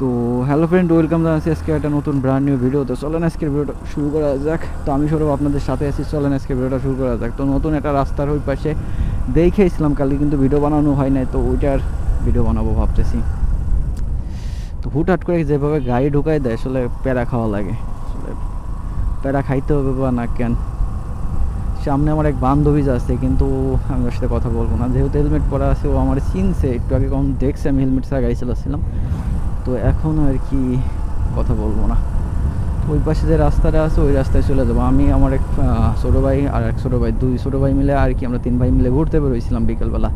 তো hello friend, welcome জানাচ্ছি আজকে একটা নতুন ব্র্যান্ড নিউ ভিডিও। তো চলেন আজকের ভিডিওটা শুরু করা যাক। তো আমি সৌরভ আপনাদের সাথে আছি, চলেন আজকে ভিডিওটা শুরু করা যাক। তো নতুন একটা রাস্তার ওই পাশে দেখেছিলাম কালকে, কিন্তু ভিডিও বানানো হয় নাই, তো ওইটার ভিডিও বানাবো ভাবতেছি। তো হুটহাট করে যেভাবে গাড়ি ঢুকাই দেয়, আসলে প্যারা খাওয়া লাগে। আসলে প্যারা খাইতে হবে বা না কেন। সামনে আমার এক বান্ধবী যাচ্ছে, কিন্তু আমি ওর সাথে কথা বলবো না, যেহেতু হেলমেট পরা আছে। ও আমার চিনছে, একটু আগে কখন দেখছে আমি হেলমেট ছাড়া গাড়ি চালাচ্ছিলাম। তো এখন আর কি কথা বলবো না। ওই পাশে যে রাস্তাটা আছে ওই রাস্তায় চলে যাবো। আমি আমার এক ছোটো ভাই আর এক ছোটো ভাই, দুই ছোটো ভাই মিলে আর কি, আমরা 3 ভাই মিলে ঘুরতে বেরোইছিলাম বিকেলবেলা।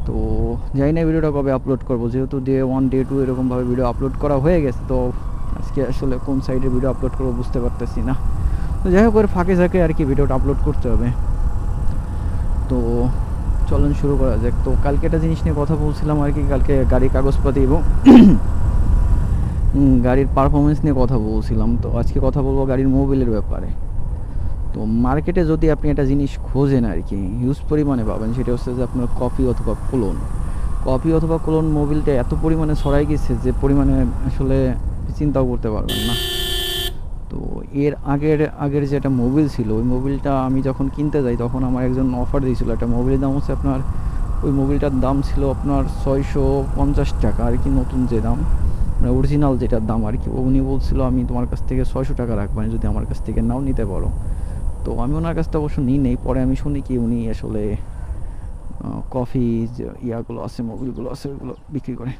তো জানি না ভিডিওটা কবে আপলোড করবো, যেহেতু ডে 1 ডে 2 এরকমভাবে ভিডিও আপলোড করা হয়ে গেছে। তো আজকে আসলে কোন সাইডে ভিডিও আপলোড করবো বুঝতে পারতেছি না। তো যাই হোক, ওর ফাঁকে ঝাঁকে আর কি ভিডিওটা আপলোড করতে হবে। তো চলেন শুরু করা যাক। তো কালকে একটা জিনিস নিয়ে কথা বলছিলাম আর কি, কালকে গাড়ির কাগজপাতি এবং গাড়ির পারফরমেন্স নিয়ে কথা বলছিলাম। তো আজকে কথা বলবো গাড়ির মোবিলের ব্যাপারে। তো মার্কেটে যদি আপনি একটা জিনিস খোঁজেন আর কি, হিউজ পরিমাণে পাবেন, সেটা হচ্ছে যে আপনার কপি অথবা ক্লোন মোবিলটা এত পরিমাণে ছড়াই গেছে যে পরিমাণে আসলে চিন্তাও করতে পারবেন না। তো এর আগের যে একটা মোবিল ছিল, ওই মোবিলটা আমি যখন কিনতে যাই তখন আমার একজন অফার দিয়েছিল। একটা মোবিলের দাম হচ্ছে আপনার, ওই মোবিলটার দাম ছিল আপনার 650 টাকা আর কি, নতুন যে দাম, মানে অরিজিনাল যেটার দাম আর কি। উনি বলছিল আমি তোমার কাছ থেকে 600 টাকা রাখবো, যদি আমার কাছ থেকে নাও নিতে পারো। তো আমি ওনার কাছ থেকে অবশ্য নিই নেই, পরে আমি শুনি কি উনি আসলে কফি যে ইয়াগুলো আছে, মোবিলগুলো আছে, ওইগুলো বিক্রি করে।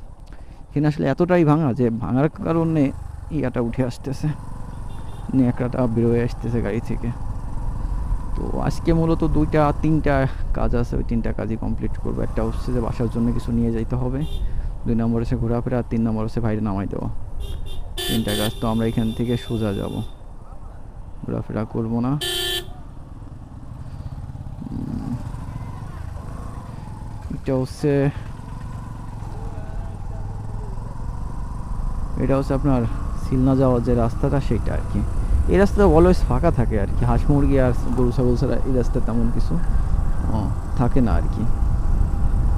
এখানে আসলে এতটাই ভাঙা যে ভাঙার কারণে ইয়াটা উঠে আসতেছে, ন্যাকড়াটা বেরোয় আসতেছে গাড়ি থেকে। তো আজকে মূলত 2-3টা কাজ আছে, ওই 3টা কাজই কমপ্লিট করবো। একটা হচ্ছে যে বাসার জন্য কিছু নিয়ে যাইতে হবে, 2 নম্বর হচ্ছে ঘোরাফেরা, আর 3 নম্বর হচ্ছে বাইরে নামাই দেওয়া। 3টা কাজ। তো আমরা এখান থেকে সোজা যাব, ঘোরাফেরা করবো না। এটা হচ্ছে আপনার সিলনা যাওয়ার যে রাস্তাটা, সেটা আর কি। এই রাস্তাটা অলওয়েজ ফাঁকা থাকে আর কি, হাঁস মুরগি আর গরু ছাগল ছাড়া এই রাস্তায় তেমন কিছু থাকে না আর কি।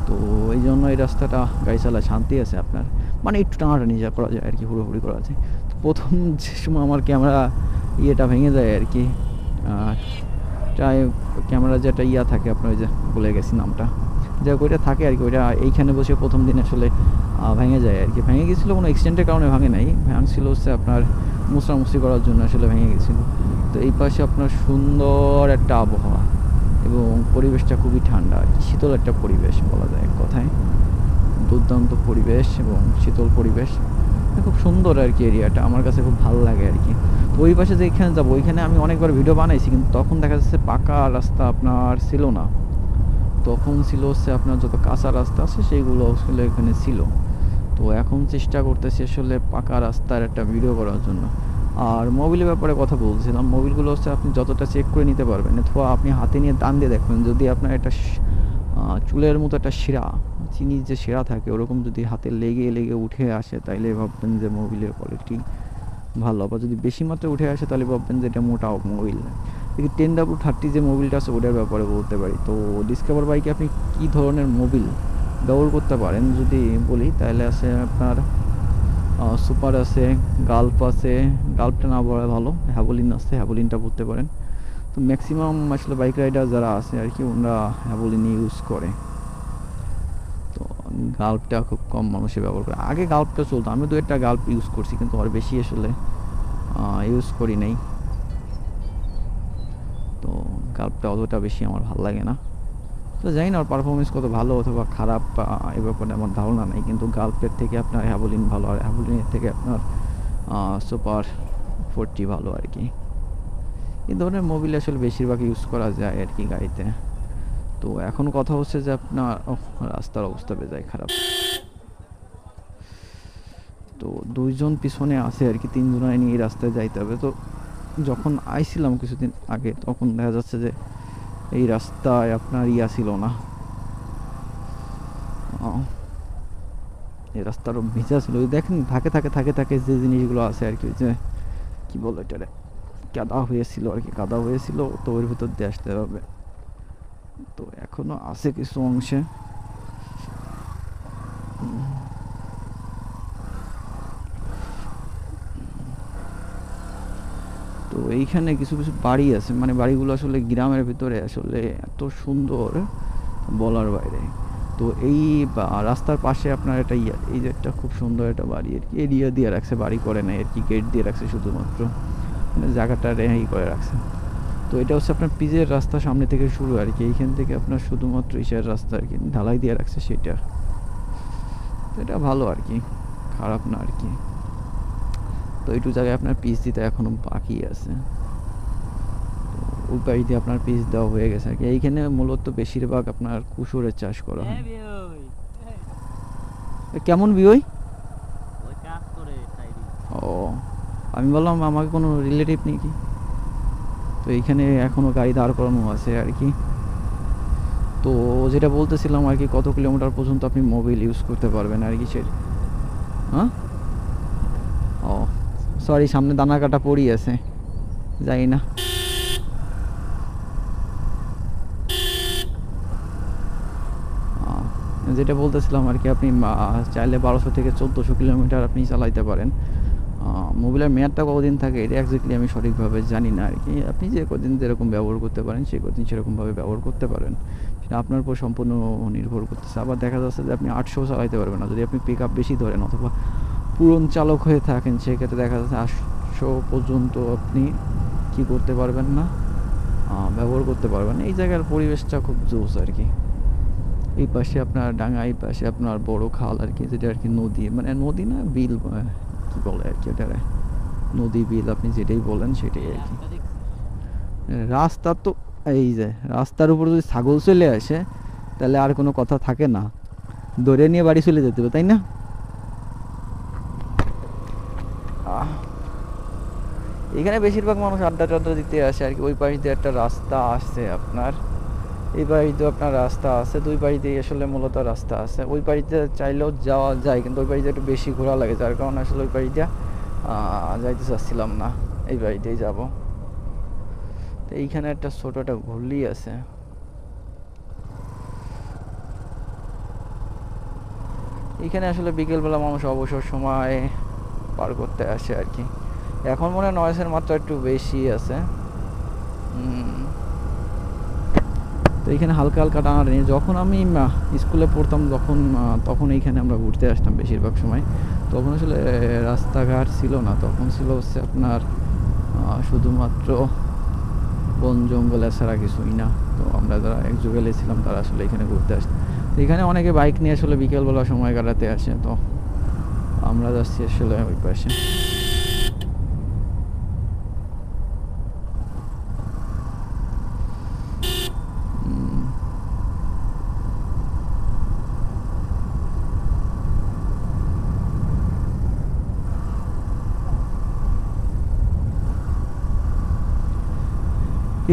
তো এই জন্য এই রাস্তাটা গাড়ি চালায় শান্তি আছে আপনার, মানে একটু টানাটানি যা করা যায় আর কি, হুড়োহুড়ি করা যায়। তো প্রথম যে সময় আমার ক্যামেরা ইয়েটা ভেঙে যায় আর কি, ক্যামেরা যেটা ইয়া থাকে আপনার, ওই যে ভুলে গেছি নামটা, যা ওইটা থাকে আর কি, ওইটা এইখানে বসে প্রথম দিন আসলে ভেঙে যায় আর কি। ভেঙে গেছিলো কোনো এক্সিডেন্টের কারণে ভাঙে নাই, ভাঙছিল হচ্ছে আপনার মুছরামুছি করার জন্য আসলে ভেঙে গেছিলো। তো এই পাশে আপনার সুন্দর একটা আবহাওয়া এবং পরিবেশটা খুবই ঠান্ডা আর কি, শীতল একটা পরিবেশ বলা যায় এক কথায়। দুর্দান্ত পরিবেশ এবং শীতল পরিবেশ, খুব সুন্দর আর কি। এরিয়াটা আমার কাছে খুব ভালো লাগে আর কি। তো ওই পাশে যেখানে যাবো, ওইখানে আমি অনেকবার ভিডিও বানাইছি, কিন্তু তখন দেখা যাচ্ছে পাকা রাস্তা আপনার ছিল না। তখন ছিল হচ্ছে আপনার যত কাঁচা রাস্তা আছে সেইগুলো আসলে এখানে ছিল। তো এখন চেষ্টা করতেছি আসলে পাকা রাস্তার একটা ভিডিও করার জন্য। আর মোবিলের ব্যাপারে কথা বলছিলাম, মোবিলগুলো হচ্ছে আপনি যতটা চেক করে নিতে পারবেন, অথবা আপনি হাতে নিয়ে টান দিয়ে দেখবেন, যদি আপনার একটা চুলের মতো একটা শিরা, চিনির যে শিরা থাকে ওরকম যদি হাতে লেগে লেগে উঠে আসে, তাইলে ভাববেন যে মোবিলের কোয়ালিটি ভালো। আবার যদি বেশি মাত্রায় উঠে আসে তাহলে ভাববেন যে এটা মোটা মোবিল। দেখি 10W30 যে মোবিলটা আছে ওটার ব্যাপারে বলতে পারি। তো ডিসকভার বাইকে আপনি কী ধরনের মোবিল ব্যবহার করতে পারেন যদি বলি, তাহলে আছে আপনার সুপার আছে, গাল্প আছে, গাল্পটা না বলা ভালো, হ্যাভোলিন আছে, হ্যাভোলিনটা বলতে পারেন। তো ম্যাক্সিমাম আসলে বাইক রাইডার যারা আছে আর কি, ওনারা হ্যাভোলিন ইউজ করে। তো গাল্পটা খুব কম মানুষে ব্যবহার করে। আগে গাল্পটা চলতো, আমি 2-একটা গাল্প ইউজ করছি, কিন্তু আর বেশি আসলে ইউজ করি নাই। তো গাল্পটা অতটা বেশি আমার ভালো লাগে না। তো জানি না ওর পারফরমেন্স কত ভালো অথবা খারাপ, এ ব্যাপারে আমার ধারণা নেই, কিন্তু গাল্পের থেকে আপনার হ্যাভোলিন ভালো, আর হ্যাভোলিনের থেকে আপনার সুপার 40 ভালো আর কি। এই ধরনের মোবিল আসলে বেশিরভাগ ইউজ করা যায় আর কি গাড়িতে। তো এখন কথা হচ্ছে যে আপনার রাস্তার অবস্থা বেজায় খারাপ। তো 2জন পিছনে আছে আর কি, 3জনে নিয়ে এই রাস্তায় যাইতে হবে। তো যখন আইছিলাম কিছুদিন আগে, তখন দেখা যাচ্ছে যে এই রাস্তায় আপনার ইয়া ছিল না, এই রাস্তারও ভিজা ছিল। দেখেন থাকে থাকে থাকে থাকে যে জিনিসগুলো আছে আর কি, যে কি বলো এটারে, কাদা হয়েছিল আর কি, কাদা হয়েছিল, তো ওর ভিতর দিয়ে আসতে হবে। তো এখনো আছে কিছু অংশে। তো এইখানে কিছু কিছু বাড়ি আছে, মানে বাড়িগুলো আসলে গ্রামের ভিতরে আসলে এত সুন্দর বলার বাইরে। তো এই রাস্তার পাশে আপনার একটা এই যে একটা খুব সুন্দর একটা বাড়ি আর কি, এরিয়া দিয়ে রাখছে, বাড়ি করে নাই আর কি, গেট দিয়ে রাখছে শুধুমাত্র, মানে জায়গাটা রেহাই করে রাখছে। তো এটা হচ্ছে আপনার পিচের রাস্তা, সামনে থেকে শুরু আর কি, এইখান থেকে আপনার শুধুমাত্র ইসের রাস্তা আর কি ঢালাই দিয়ে রাখছে সেটা। তো এটা ভালো আর কি, খারাপ না আর কি। তো এইটু জায়গায় আপনার পিচ দিতে এখনো বাকি আছে, ওই পাশ দিয়ে আপনার পিচ দেওয়া হয়ে গেছে আর কি। এইখানে মূলত বেশিরভাগ আপনার কুসুরের চাষ করা হয়। কেমন বিওই? ও, আমি বললাম আমাকে কোনো রিলেটিভ নেই কি? তো এইখানে এখনো গাড়ি দাঁড় করানো আছে আর কি। তো যেটা বলতেছিলাম আর কি, কত কিলোমিটার পর্যন্ত আপনি মোবাইল ইউজ করতে পারবেন আর কি সে। হ্যাঁ, ও সরি, সামনে দানা কাটা পড়ি আছে, যাই না। যেটা বলতেছিলাম আর কি, আপনি চাইলে 1200 থেকে 1400 কিলোমিটার আপনি চালাইতে পারেন। মোবাইলের মেয়াদটা কতদিন থাকে এটা এক্স্যাক্টলি আমি সঠিকভাবে জানি না আর কি। আপনি যে কদিন যেরকম ব্যবহার করতে পারেন সেই কদিন সেরকমভাবে ব্যবহার করতে পারেন, সেটা আপনার উপর সম্পূর্ণ নির্ভর করতেছে। আবার দেখা যাচ্ছে যে আপনি 800 চালাইতে পারবেন না যদি আপনি পিক আপ বেশি ধরেন অথবা পুরন চালক হয়ে থাকেন, সেক্ষেত্রে দেখা যাচ্ছে 800 পর্যন্ত আপনি কি করতে পারবেন না, ব্যবহার করতে পারবেন। এই জায়গার পরিবেশটা খুব জোস আর কি। এই পাশে আপনার ডাঙা, এই পাশে আপনার বড় খাল আর কি, যেটা আর কি নদী, মানে নদী না বিল কি বলে আর কি, এটা নদী বিল আপনি যেটাই বলেন সেটাই আর কি। রাস্তা তো এই যে রাস্তার উপর যদি ছাগল চলে আসে তাহলে আর কোনো কথা থাকে না, ধরে নিয়ে বাড়ি চলে যেতে হবে, তাই না? এখানে বেশিরভাগ মানুষ আড্ডা টাড্ডা দিতে আসে আর কি। ওই পাশ দিয়ে একটা রাস্তা আসছে আপনার, এই বাড়িতে আপনার রাস্তা আছে, দুই বাড়িতেই আসলে মূলত রাস্তা আছে। ওই বাড়িতে চাইলেও যাওয়া যায়, কিন্তু ওই বাড়িতে একটু বেশি ঘোরা লাগে, যার কারণে আসলে ওই বাড়িতে যাইতে চাচ্ছিলাম না, এই বাড়িতেই যাব। তো এইখানে একটা ছোট একটা ঘুরলি আছে, এইখানে আসলে বিকেলবেলা মানুষ অবসর সময় পার করতে আসে আর কি। এখন মনে হয় নয়েসের মাত্রা একটু বেশি আছে। তো এইখানে হালকা হালকা টানাটানি, যখন আমি স্কুলে পড়তাম তখন এইখানে আমরা ঘুরতে আসতাম বেশিরভাগ সময়। তখন আসলে রাস্তাঘাট ছিল না, তখন ছিল হচ্ছে আপনার শুধুমাত্র বন জঙ্গল, এছাড়া কিছুই না। তো আমরা যারা এক যুগেলে ছিলাম তারা আসলে এখানে ঘুরতে আসতাম। তো এখানে অনেকে বাইক নিয়ে আসলে বিকেলবেলা সময় কাটাতে আসে, তো আমরা যাচ্ছি আসলে ওই পাশে।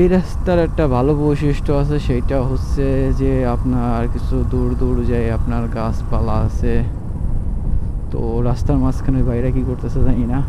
এই রাস্তার একটা ভালো বৈশিষ্ট্য আছে, সেইটা হচ্ছে যে আপনার কিছু দূর দূর যায় আপনার গাছপালা আছে। তো রাস্তার মাঝখানে বাইরে কি করতেছে জানি না।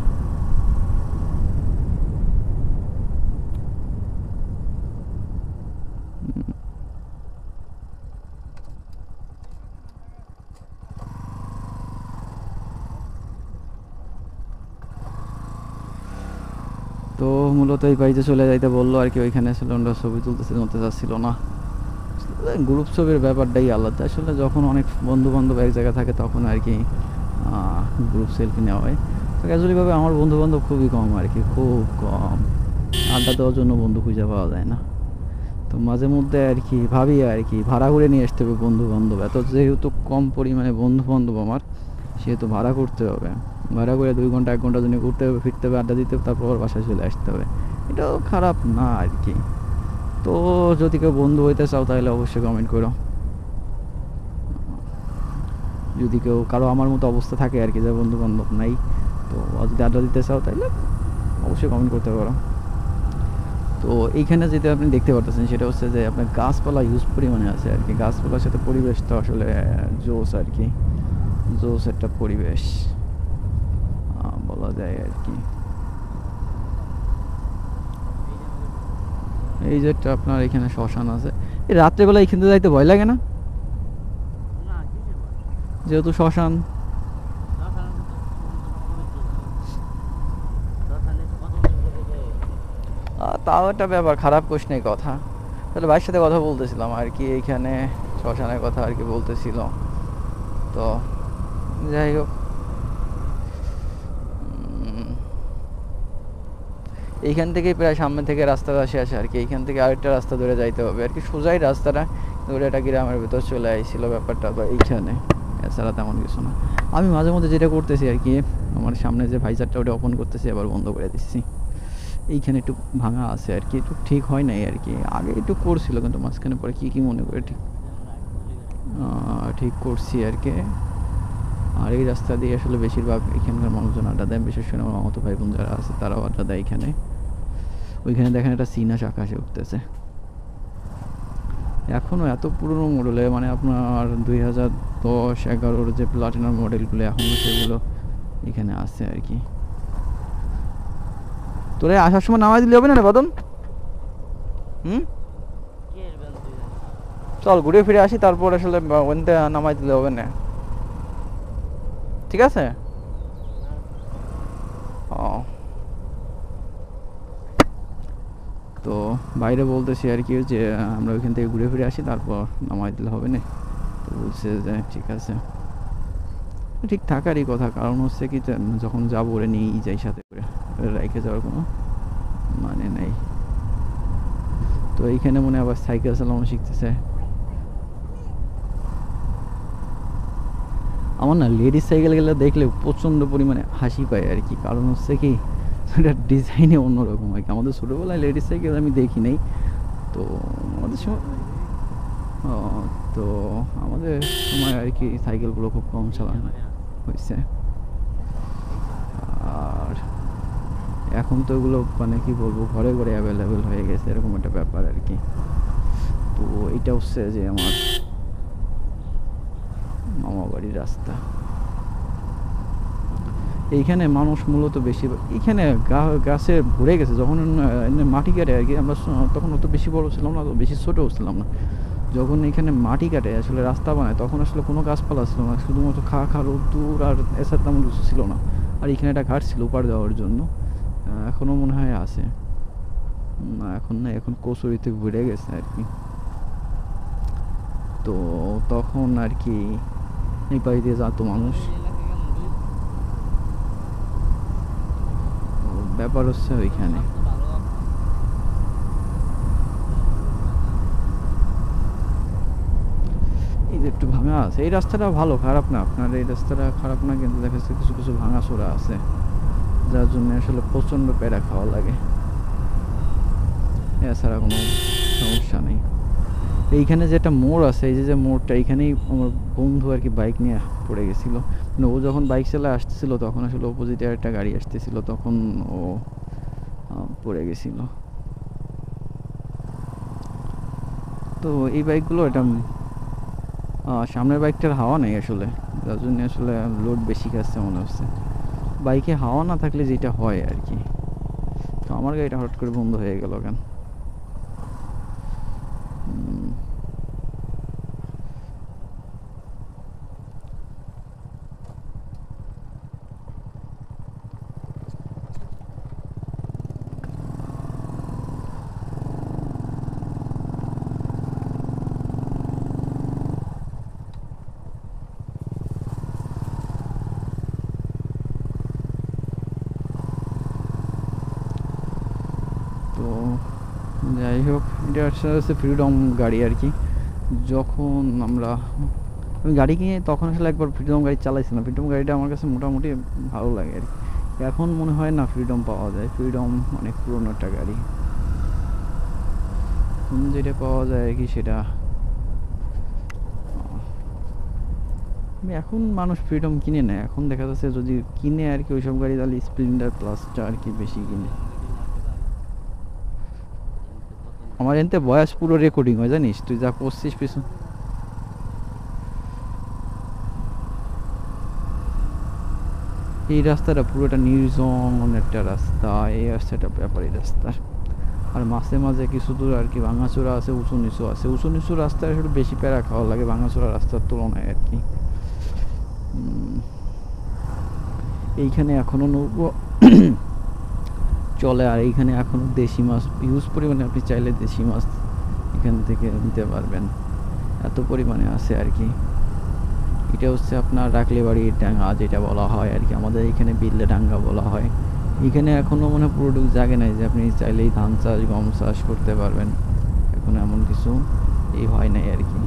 তো মূলত এই বাড়িতে চলে যাইতে বললো আর কি, ওইখানে আসলে আমরা ছবি তুলতে চাচ্ছিল না। গ্রুপ ছবির ব্যাপারটাই আলাদা আসলে, যখন অনেক বন্ধু বান্ধব এক জায়গায় থাকে তখন আর কি গ্রুপ সেলফি নেওয়া হয়। তো ক্যাজুয়ালিভাবে আমার বন্ধু বান্ধব খুবই কম আর কি, খুব কম। আড্ডা দেওয়ার জন্য বন্ধু খুঁজে পাওয়া যায় না। তো মাঝে মধ্যে আর কি ভাবি আর কি ভাড়া করে নিয়ে আসতে হবে বন্ধু বান্ধব, এত যেহেতু কম পরিমাণে বন্ধু বান্ধব আমার, সেহেতু ভাড়া করতে হবে। ভাড়া করে 2 ঘন্টা 1 ঘন্টার জন্য ঘুরতে হবে, ফিরতে হবে, আড্ডা দিতে হবে, তারপর বাসায় চলে আসতে হবে। এটাও খারাপ না আর কি। তো যদি কেউ বন্ধু হইতে চাও তাহলে অবশ্যই কমেন্ট করো। যদি কেউ কারো আমার মতো অবস্থা থাকে আর কি, যে বন্ধু বান্ধব নাই, তো যদি আড্ডা দিতে চাও তাহলে অবশ্যই কমেন্ট করতে পারো। তো এইখানে যেটা আপনি দেখতে পারতেছেন সেটা হচ্ছে যে আপনার গাছপালা ইউজ পরিমাণে আছে আর কি। গাছপালার সাথে পরিবেশটা আসলে জোস আর কি, জোস একটা পরিবেশ বলা যায় আর কি। এই যে আপনার এখানে শ্মশান আছে, এই রাত্রেবেলা এখান থেকে যাইতে ভয় লাগে না? যেহেতু শ্মশান। তাও একটা ব্যাপার, খারাপ কোশ নেই কথা। তাহলে ভাইয়ের সাথে কথা বলতেছিলাম আর কি, এইখানে শ্মশানের কথা আর কি বলতেছিল। তো যাই হোক, এইখান থেকেই প্রায় সামনে থেকে রাস্তাটা শেষ আর কি। এইখান থেকে আরেকটা রাস্তা ধরে যাইতে হবে আর কি, সোজাই রাস্তাটা ধরে একটা গ্রামের ভিতর চলে আইছিল ব্যাপারটা তো এইখানে, এছাড়া তেমন কিছু না। আমি মাঝে মধ্যে যেটা করতেছি আর কি, আমার সামনে যে ভাইজারটা ওটা ওপেন করতেছি, আবার বন্ধ করে দিচ্ছি। এইখানে একটু ভাঙা আছে আর কি, একটু ঠিক হয় নাই আর কি। আগে একটু করছিল, কিন্তু মাঝখানে পরে কি কি মনে করে ঠিক ঠিক করছি আর কি। আর এই রাস্তা দিয়ে আসলে বেশিরভাগ এখানকার মানুষজন আড্ডা দেয়, বিশেষ করে আমার মামাতো ভাই বোন যারা আছে তারাও আড্ডা দেয় এখানে। ওইখানে দেখেন একটা সিনাস আকাশে উঠতেছে, এখনও এত পুরনো মডেলে, মানে আপনার 2010-11 যে প্লাটিনাম মডেলগুলো এখনও সেগুলো এখানে আছে আর কি। তোরা আসার সময় নামাই দিলে হবে না রে বাদন? চল ঘুরে ফিরে আসি, তারপর আসলে ওখানতে নামাই দিলে হবে না, ঠিক আছে? ও, তো বাইরে বলতেছি আর কি যে আমরা ওইখান থেকে ঘুরে ফিরে আসি, তারপর নামাই দিলে হবে না। তো বলছে যে ঠিক আছে, ঠিক থাকারই কথা। কারণ হচ্ছে কি, যখন যাবো ওরে নিয়েই যাই সাথে করে, রেখে যাওয়ার কোনো মানে নেই। তো এইখানে মনে আবার সাইকেল চালানো শিখতেছে। আমার না লেডিস সাইকেল গেলে দেখলে প্রচণ্ড পরিমাণে হাসি পায় আর কি। কারণ হচ্ছে কি, এটা ডিজাইনে অন্যরকম আর কি। আমাদের ছোটোবেলায় লেডিস সাইকেল আমি দেখি নাই। তো আমাদের সময় তো আমাদের সময় আর কি সাইকেলগুলো খুব কম চালানো হয়েছে। আর এখন তো এগুলো মানে কি বলবো, ঘরে ঘরে অ্যাভেলেবেল হয়ে গেছে, এরকম একটা ব্যাপার আর কি। তো এইটা হচ্ছে যে আমার মামা বাড়ির রাস্তা। এইখানে মানুষ মূলত বেশি, এইখানে গাছে ভরে গেছে। যখন মাটি কাটে আর কি, আমরা তখন অত বেশি বড় ছিলাম না, বেশি ছোটও ছিলাম না। যখন এখানে মাটি কাটে আসলে রাস্তা বানায়, তখন আসলে কোনো গাছপালা ছিল না, শুধুমাত্র খা রোদ্দুর, আর এছাড়া তেমন কিছু ছিল না। আর এখানে একটা ঘাট ছিল উপার যাওয়ার জন্য, এখনও মনে হয় আছে না, এখন না, এখন কচুরিতে ভরে গেছে আর কি। তো তখন আর কি এই পাশ দিয়ে যেত মানুষ। ব্যাপার হচ্ছে ওইখানে এই যে একটু ভাঙা আছে। এই রাস্তাটা ভালো, খারাপ না, আপনার এই রাস্তাটা খারাপ না, কিন্তু দেখা যাচ্ছে কিছু কিছু ভাঙা চোরা আছে, যার জন্য আসলে প্রচণ্ড পেড়া খাওয়া লাগে, এছাড়া কোনো সমস্যা নেই। এইখানে যে একটা মোড় আছে, এই যে মোড়টা, এইখানেই আমার বন্ধু আর কি বাইক নিয়ে পড়ে গেছিল। মানে ও যখন বাইক চালায় আসতেছিল, তখন আসলে অপোজিটে একটা গাড়ি আসতেছিল, তখন ও পড়ে গেছিল। তো এই বাইকগুলো, এটা সামনের বাইকটার হাওয়া নেই আসলে, যার জন্য আসলে লোড বেশি খাচ্ছে মনে হচ্ছে। বাইকে হাওয়া না থাকলে যেটা হয় আর কি। তো আমার গাড়িটা হঠাৎ করে বন্ধ হয়ে গেল কেন? তো যাই হোক, এটা হচ্ছে ফ্রিডম গাড়ি আর কি। যখন আমি গাড়ি কিনে তখন আসলে একবার ফ্রিডম গাড়ি চালাইছিলাম। ফ্রিডম গাড়িটা আমার কাছে মোটামুটি ভালো লাগে আর কি। এখন মনে হয় না ফ্রিডম পাওয়া যায়, ফ্রিডম অনেক পুরনো একটা গাড়ি। যেটা পাওয়া যায় আর কি সেটা, এখন মানুষ ফ্রিডম কিনে নেয়। এখন দেখা যাচ্ছে যদি কিনে আর কি ওইসব গাড়ি, তাহলে স্প্লেন্ডার প্লাসটা আর কি বেশি কিনে। আমার এনতে বয়স পুরো রেকর্ডিং হয় জানিস, তুই যা করছিস পিছন। এই রাস্তাটা পুরোটা নির্জন একটা রাস্তা, এই রাস্তাটা ব্যাপারী রাস্তা। আর মাঝে মাঝে কিছু দূর আর কি ভাঙাচোরা আছে, উঁচু নিচু আছে। উঁচু নিচু রাস্তায় একটু বেশি প্যারা খাওয়া লাগে ভাঙাচোরা রাস্তার তুলনায় আর কি। এইখানে এখনো নৌকো চলে। আর এইখানে এখনও দেশি মাছ হিউজ পরিমাণে, আপনি চাইলে দেশি মাছ এখান থেকে নিতে পারবেন, এত পরিমাণে আছে আর কি। এটা হচ্ছে আপনার রাকলিবাড়ির ডাঙ্গা যেটা বলা হয় আর কি, আমাদের এখানে বিল্লে ডাঙ্গা বলা হয়। এখানে এখনও মানে পুরোটুক জায়গা নেই যে আপনি চাইলেই ধান চাষ গম চাষ করতে পারবেন, এখন এমন কিছু হয় নাই আর কি,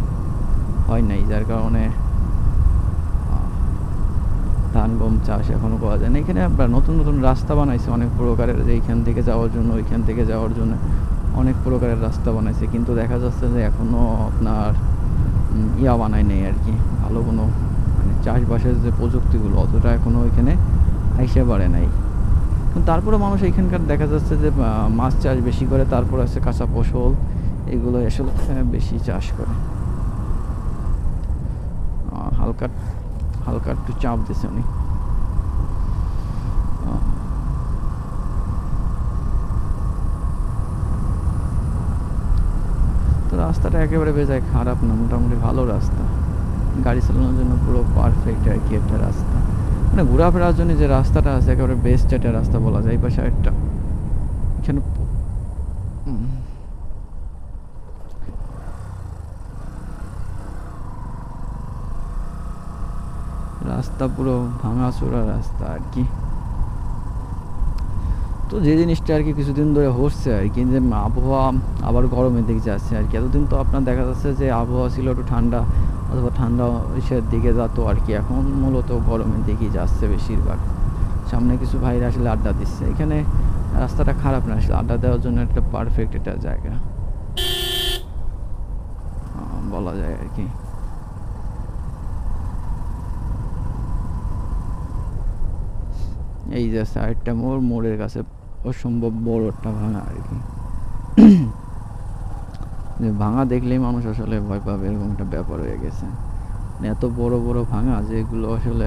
হয় নাই, যার কারণে ধান গম চাষ এখনও করা যায় না। এখানে আপনার নতুন নতুন রাস্তা বানাইছে অনেক প্রকারের, যে এইখান থেকে যাওয়ার জন্য ওইখান থেকে যাওয়ার জন্য অনেক প্রকারের রাস্তা বানাইছে, কিন্তু দেখা যাচ্ছে যে এখনও আপনার বানায় নেই আর কি, ভালো কোনো মানে চাষবাসের যে প্রযুক্তিগুলো অতটা এখনও ওইখানে আইসা পারে নাই। কিন্তু তারপরে মানুষ এইখানকার দেখা যাচ্ছে যে মাছ চাষ বেশি করে, তারপর আছে কাঁচা ফসল, এগুলো আসলে বেশি চাষ করে। হালকা হালকা একটু চাপ দিছে উনি। তো রাস্তাটা একেবারে বেজায় খারাপ না, মোটামুটি ভালো রাস্তা, গাড়ি চালানোর জন্য পুরো পারফেক্ট আর কি একটা রাস্তা, মানে ঘোরাফেরার জন্য যে রাস্তাটা আছে একেবারে বেস্ট একটা রাস্তা বলা যায়। এই পাশে একটা এখানে রাস্তা পুরো ভাঙাচোরা রাস্তা আর কি। তো যে জিনিসটা আর কি কিছুদিন ধরে হচ্ছে আর কি, যে আবহাওয়া আবার গরমের দিকে যাচ্ছে আর কি। এতদিন তো আপনার দেখা যাচ্ছে যে আবহাওয়া ছিল একটু ঠান্ডা অথবা ঠান্ডা ইসের দিকে যেত আর কি, এখন মূলত গরমের দিকেই যাচ্ছে বেশিরভাগ। সামনে কিছু ভাইরা আসলে আড্ডা দিচ্ছে, এখানে রাস্তাটা খারাপ না, আসলে আড্ডা দেওয়ার জন্য একটা পারফেক্ট একটা জায়গা বলা যায় আর কি। এই যে সাইডটা মোড়ের কাছে অসম্ভব বড় একটা ভাঙা আর কি, যে ভাঙা দেখলেই মানুষ আসলে ভয় পাবে এরকম একটা ব্যাপার হয়ে গেছে। এত বড় বড় ভাঙা যেগুলো আসলে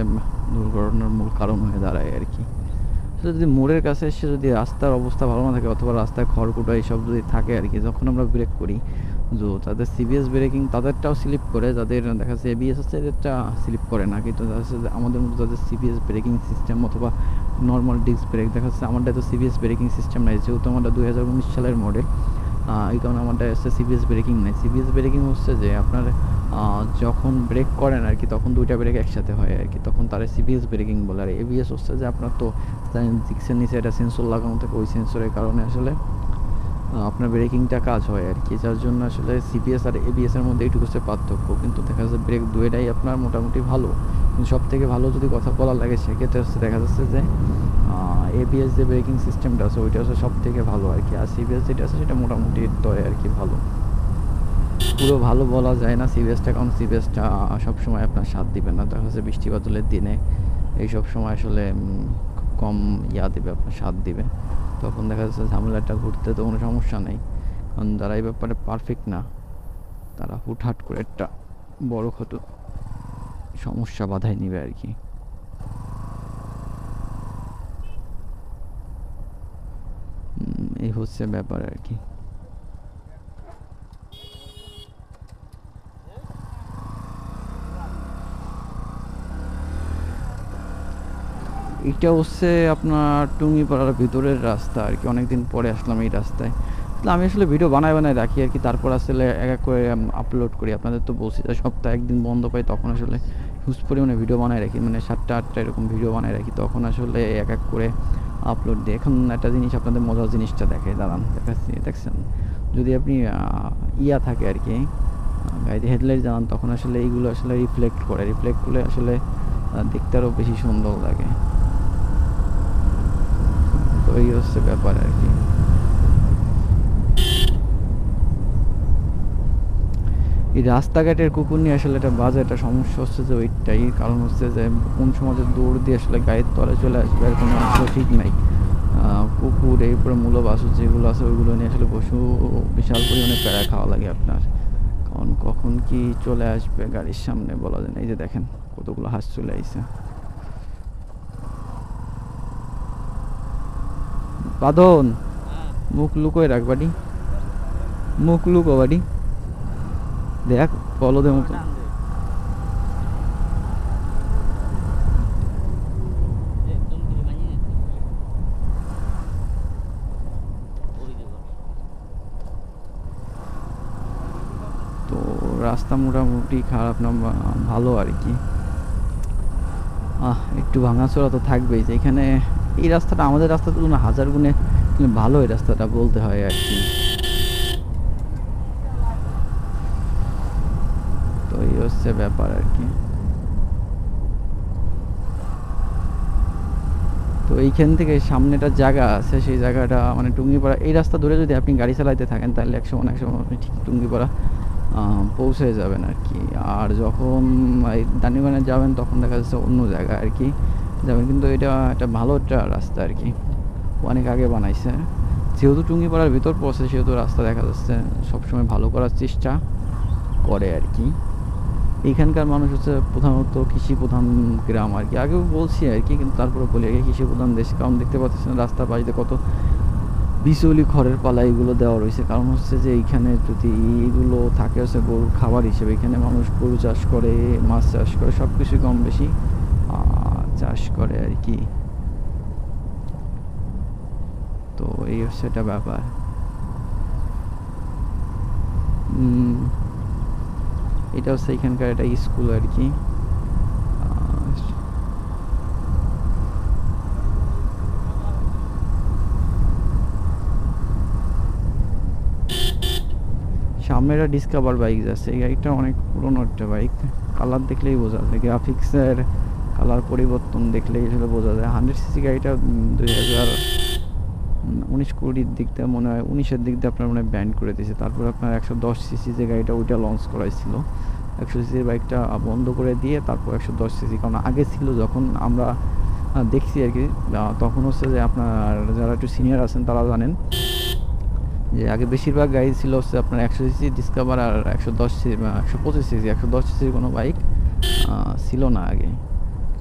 দুর্ঘটনার মূল কারণ হয়ে দাঁড়ায় আর কি। যদি মোড়ের কাছে এসে যদি রাস্তার অবস্থা ভালো না থাকে অথবা রাস্তায় খড়কুটা এইসব যদি থাকে আর কি, যখন আমরা ব্রেক করি যে তাদের সিবিএস ব্রেকিং তাদেরটাও স্লিপ করে, যাদের দেখা যাচ্ছে এবিএস আছে এদেরটা স্লিপ করে না, কিন্তু দেখা যাচ্ছে আমাদের মধ্যে যাদের সিবিএস ব্রেকিং সিস্টেম অথবা নর্মাল ডিস্ক ব্রেক, দেখা যাচ্ছে আমারটা তো সিবিএস ব্রেকিং সিস্টেম নাই, যেহেতু আমারটা 2019 সালের মডেল, এই কারণে আমারটা হচ্ছে সিবিএস ব্রেকিং নেই। সিবিএস ব্রেকিং হচ্ছে যে আপনার যখন ব্রেক করেন আর কি তখন দুইটা ব্রেক একসাথে হয় আর কি, তখন তারা সিবিএস ব্রেকিং বলে। আর এবিএস হচ্ছে যে আপনার তো ডিস্কের নিচে একটা সেন্সর লাগানো থাকে, ওই সেন্সরের কারণে আসলে আপনার ব্রেকিংটা কাজ হয় আর কি, যার জন্য আসলে সিবিএস আর এবিএস এর মধ্যে এইটুকু হচ্ছে পার্থক্য। কিন্তু দেখা যাচ্ছে ব্রেক দুইটাই আপনার মোটামুটি ভালো, কিন্তু সব থেকে ভালো যদি কথা বলা লাগে সেক্ষেত্রে হচ্ছে দেখা যাচ্ছে যে এবিএস যে ব্রেকিং সিস্টেমটা আছে ওইটা হচ্ছে সব থেকে ভালো আর কি, আর সিবিএস যেটা আছে সেটা মোটামুটি তয় আর কি ভালো, পুরো ভালো বলা যায় না সিবিএসটা, কারণ সিবিএসটা সবসময় আপনার সাথ দিবে না, দেখা যাচ্ছে বৃষ্টি বাদলের দিনে এইসব সময় আসলে কম দেবে, আপনার সাথ দিবে, তখন দেখা যাচ্ছে ঝামেলাটা ঘুরতে তো কোনো সমস্যা নেই। কারণ যারা এই ব্যাপারে পারফেক্ট না তারা হুটহাট করে একটা বড় ক্ষত সমস্যা বাধায় নিবে আর কি। এই হচ্ছে ব্যাপার আর কি। এটা হচ্ছে আপনার টুঙ্গিপাড়ার ভিতরের রাস্তা আর কি, অনেকদিন পরে আসলাম এই রাস্তায়। আমি আসলে ভিডিও বানায় রাখি আর কি, তারপর আসলে এক এক করে আপলোড করি। আপনাদের তো বলছি যে সপ্তাহে একদিন বন্ধ পাই, তখন আসলে হিউজ পরিমাণে ভিডিও বানায় রাখি, মানে 7টা-8টা এরকম ভিডিও বানায় রাখি, তখন আসলে এক এক করে আপলোড দিই। এখন একটা জিনিস আপনাদের মজার জিনিসটা দেখে দাঁড়ান দেখাচ্ছি, দেখছেন যদি আপনি থাকে আর কি গাড়িতে হেডলাইট জ্বালান, তখন আসলে এইগুলো আসলে রিফ্লেক্ট করলে আসলে দেখতে আরও বেশি সুন্দর লাগে। তো এই হচ্ছে ব্যাপার আর কি। এই রাস্তাঘাটের কুকুর নিয়ে আসলে একটা বাজে একটা সমস্যা হচ্ছে যে ওইটাই কারণ হচ্ছে যে কোন সময় দৌড় দিয়ে আসলে গায়ের তলে চলে আসবে আর কোনো আসলে ঠিক নাই। কুকুর এরপরে মূল বাসু যেগুলো আছে ওইগুলো নিয়ে আসলে পশু বিশাল পরিমাণে প্যারা খাওয়া লাগে আপনার, কারণ কখন কি চলে আসবে গাড়ির সামনে বলা যায় না। এই যে দেখেন কতগুলো হাঁস চলে আইছে। বাঁধন মুখ লুকোয় রাখ বাড়ি, মুখ লুকো বাড়ি, দেখ বলদের মতো। রাস্তা মোটামুটি খারাপ না, ভালো আর কি। একটু ভাঙাচোরা তো থাকবেই, যে এখানে এই রাস্তাটা আমাদের রাস্তার তুলনায় 1000 গুণে ভালো এই রাস্তাটা বলতে হয় আর কি। তো এই হচ্ছে ব্যাপার আর কি। তো এইখান থেকে সামনেটা জায়গা আছে, সেই জায়গাটা মানে টুঙ্গিপাড়া, এই রাস্তা ধরে যদি আপনি গাড়ি চালাইতে থাকেন তাহলে একশো আপনি ঠিক টুঙ্গিপাড়া পৌঁছে যাবেন আর কি। আর যখন এই দানিবানে যাবেন তখন দেখা যাচ্ছে অন্য জায়গা আর কি যাবেন, কিন্তু এটা একটা ভালো একটা রাস্তা আর কি, অনেক আগে বানাইছে। যেহেতু টুঙ্গিপাড়ার ভিতর পড়ছে সেহেতু রাস্তা দেখা যাচ্ছে সবসময় ভালো করার চেষ্টা করে আর কি। এখানকার মানুষ হচ্ছে প্রধানত কৃষি প্রধান গ্রাম আর কি, আগেও বলছি আর কি, কিন্তু তারপরে বলি আগে কৃষি প্রধান দেশ। কারণ দেখতে পাচ্ছেন রাস্তার পাশে কত বিচৌলি খড়ের পালা এগুলো দেওয়া রয়েছে, কারণ হচ্ছে যে এইখানে যদি এগুলো থাকে হচ্ছে গরুর খাবার হিসেবে। এখানে মানুষ গরু চাষ করে, মাছ চাষ করে, সব কিছুই কম বেশি চাষ করে আর কি। তো এই হচ্ছে একটা ব্যাপার। এটা হচ্ছে এখানকার একটা স্কুল আর কি। সামনে একটা ডিসকভার বাইক যাচ্ছে, এই গাড়িটা অনেক পুরনো একটা বাইক, কালার দেখলেই বোঝা যায়, গ্রাফিক্সের কালার পরিবর্তন দেখলেই আসলে বোঝা যায়। 100 সিসি গাড়িটা 2019-20 দিক দিয়ে মনে হয়, 19-এর দিক দিয়ে আপনার মনে হয় ব্যান্ড করে দিয়েছে। তারপর আপনার 110 সিসি যে গাড়িটা ওইটা লঞ্চ করাইছিল, 100 সিসির বাইকটা বন্ধ করে দিয়ে তারপর 110 সিসি, কারণ আগে ছিল যখন আমরা দেখছি আর কি, তখন হচ্ছে যে আপনার যারা একটু সিনিয়র আছেন তারা জানেন যে আগে বেশিরভাগ গাড়ি ছিল হচ্ছে আপনার 100 সিসি ডিসকভার আর 110 সিসি 125 সিসি। 110 সিসির কোনো বাইক ছিল না আগে।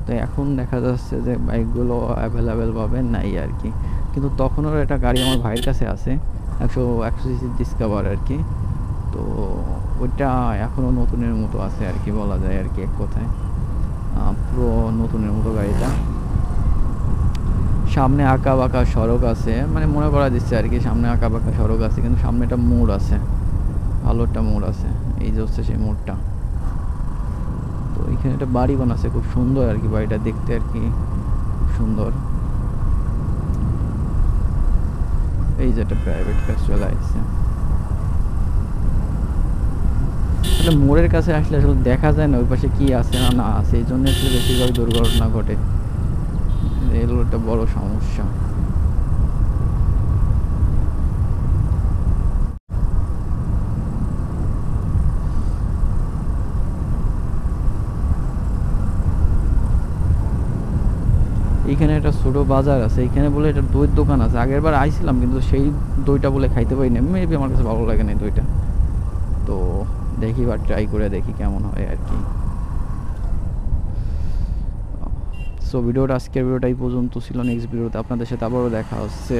তো এখন দেখা যাচ্ছে যে বাইকগুলো অ্যাভেলেবেল পাবেন নাই আর কি। কিন্তু তখনও একটা গাড়ি আমার ভাইয়ের কাছে আছে 100 সিসি ডিসকভার আর কি। তো ওইটা এখনও নতুনের মতো আছে আর কি, বলা যায় আর কি এক কথায়, পুরো নতুনের মতো গাড়িটা। সামনে আঁকা বাঁকা সড়ক আছে, মানে মনে করা দিচ্ছে আর কি সামনে আঁকা বাঁকা সড়ক আছে, কিন্তু সামনে একটা মোড় আছে, ভালো একটা মোড় আছে, এই যে হচ্ছে সেই মোড়টা। তো এখানে একটা বাড়ি বানাচ্ছে খুব সুন্দর আর কি, বাড়িটা দেখতে আর কি খুব সুন্দর। এই যে একটা প্রাইভেট কার চলে আসছে। আসলে মোড়ের কাছে আসলে আসলে দেখা যায় না ওই পাশে কি আছে না না আছে, এই জন্য আসলে বেশিরভাগ দুর্ঘটনা ঘটে, এই হলো একটা বড় সমস্যা। এইখানে একটা ছোট বাজার আছে, এইখানে বলে একটা দইয়ের দোকান আছে, আগের বার আইছিলাম কিন্তু সেই দইটা বলে খাইতে পারি না, মেবি আমার কাছে ভালো লাগে না দইটা। তো দেখি বা ট্রাই করে দেখি কেমন হয় আর কি। সো ভিডিওটা আজকের ভিডিওটা এই পর্যন্ত ছিল, নেক্সট ভিডিওতে আপনাদের সাথে আবারও দেখা হচ্ছে।